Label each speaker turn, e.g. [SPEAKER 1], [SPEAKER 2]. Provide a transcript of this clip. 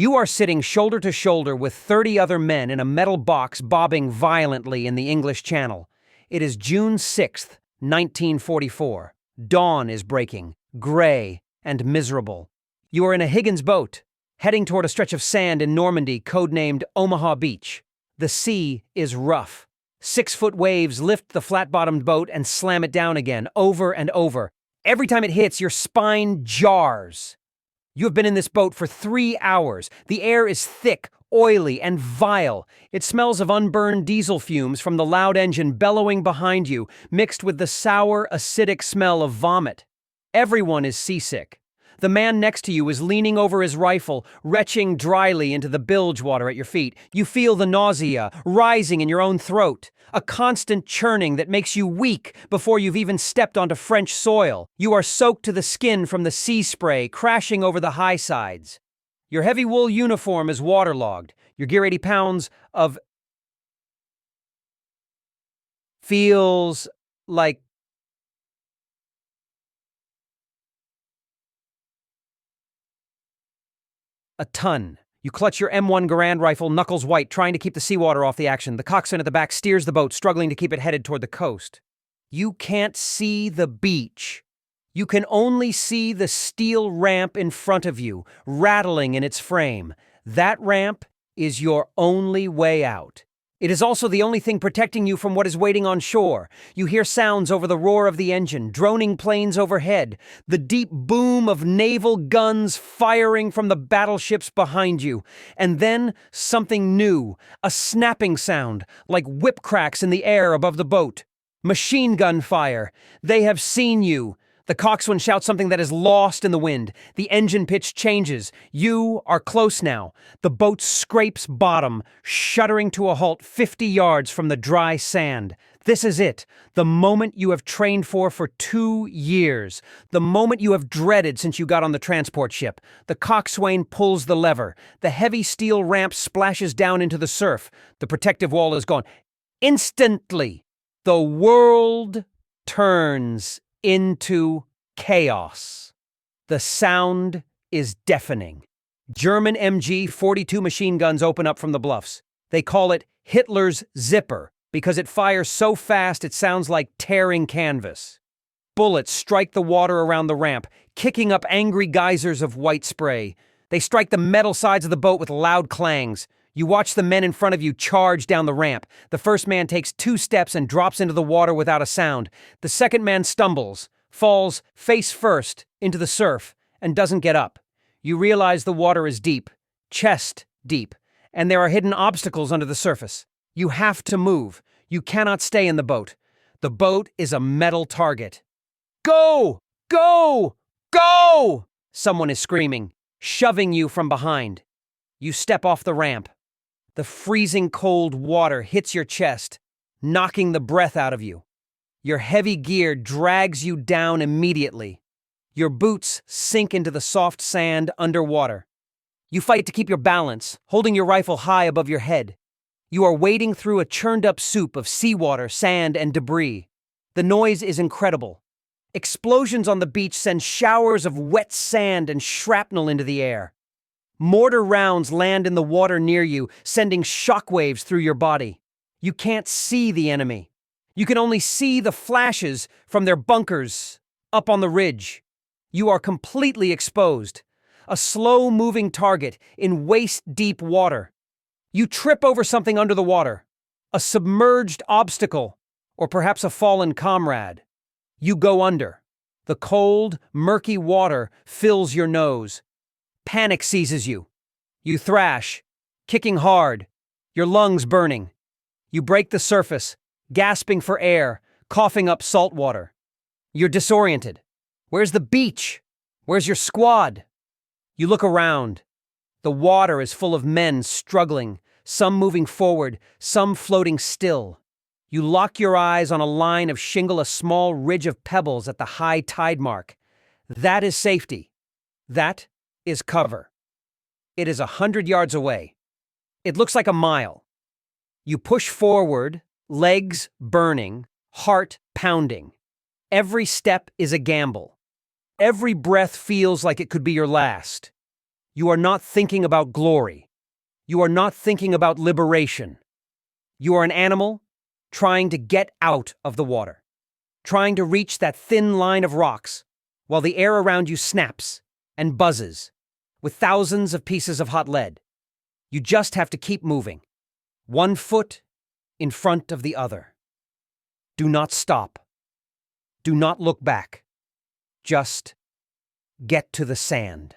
[SPEAKER 1] You are sitting shoulder to shoulder with 30 other men in a metal box bobbing violently in the English Channel. It is June 6th, 1944. Dawn is breaking, gray and miserable. You are in a Higgins boat, heading toward a stretch of sand in Normandy codenamed Omaha Beach. The sea is rough. 6-foot waves lift the flat-bottomed boat and slam it down again, over and over. Every time it hits, your spine jars. You have been in this boat for 3 hours. The air is thick, oily, and vile. It smells of unburned diesel fumes from the loud engine bellowing behind you, mixed with the sour, acidic smell of vomit. Everyone is seasick. The man next to you is leaning over his rifle, retching dryly into the bilge water at your feet. You feel the nausea rising in your own throat, a constant churning that makes you weak before you've even stepped onto French soil. You are soaked to the skin from the sea spray crashing over the high sides. Your heavy wool uniform is waterlogged. Your gear 80 pounds of feels like a ton. You clutch your M1 Garand rifle, knuckles white, trying to keep the seawater off the action. The coxswain at the back steers the boat, struggling to keep it headed toward the coast. You can't see the beach. You can only see the steel ramp in front of you, rattling in its frame. That ramp is your only way out. It is also the only thing protecting you from what is waiting on shore. You hear sounds over the roar of the engine, droning planes overhead, the deep boom of naval guns firing from the battleships behind you. And then something new, a snapping sound, like whip cracks in the air above the boat. Machine gun fire. They have seen you. The coxswain shouts something that is lost in the wind. The engine pitch changes. You are close now. The boat scrapes bottom, shuddering to a halt 50 yards from the dry sand. This is it, the moment you have trained for 2 years. The moment you have dreaded since you got on the transport ship. The coxswain pulls the lever. The heavy steel ramp splashes down into the surf. The protective wall is gone. Instantly, the world turns into chaos. The sound is deafening. German MG-42 machine guns open up from the bluffs. They call it Hitler's zipper because it fires so fast it sounds like tearing canvas. Bullets strike the water around the ramp, kicking up angry geysers of white spray. They strike the metal sides of the boat with loud clangs. You watch the men in front of you charge down the ramp. The first man takes 2 steps and drops into the water without a sound. The second man stumbles, falls face first into the surf, and doesn't get up. You realize the water is deep, chest deep, and there are hidden obstacles under the surface. You have to move. You cannot stay in the boat. The boat is a metal target. Go! Go! Go! Someone is screaming, shoving you from behind. You step off the ramp. The freezing cold water hits your chest, knocking the breath out of you. Your heavy gear drags you down immediately. Your boots sink into the soft sand underwater. You fight to keep your balance, holding your rifle high above your head. You are wading through a churned-up soup of seawater, sand, and debris. The noise is incredible. Explosions on the beach send showers of wet sand and shrapnel into the air. Mortar rounds land in the water near you, sending shockwaves through your body. You can't see the enemy. You can only see the flashes from their bunkers up on the ridge. You are completely exposed, a slow-moving target in waist-deep water. You trip over something under the water, a submerged obstacle, or perhaps a fallen comrade. You go under. The cold, murky water fills your nose. Panic seizes you. You thrash, kicking hard, your lungs burning. You break the surface, gasping for air, coughing up salt water. You're disoriented. Where's the beach? Where's your squad? You look around. The water is full of men struggling, some moving forward, some floating still. You lock your eyes on a line of shingle, a small ridge of pebbles at the high tide mark. That is safety. That is cover. It is 100 yards away. It looks like a mile. You push forward, legs burning, heart pounding. Every step is a gamble. Every breath feels like it could be your last. You are not thinking about glory. You are not thinking about liberation. You are an animal trying to get out of the water, trying to reach that thin line of rocks while the air around you snaps and buzzes with thousands of pieces of hot lead. You just have to keep moving, one foot in front of the other. Do not stop. Do not look back. Just get to the sand.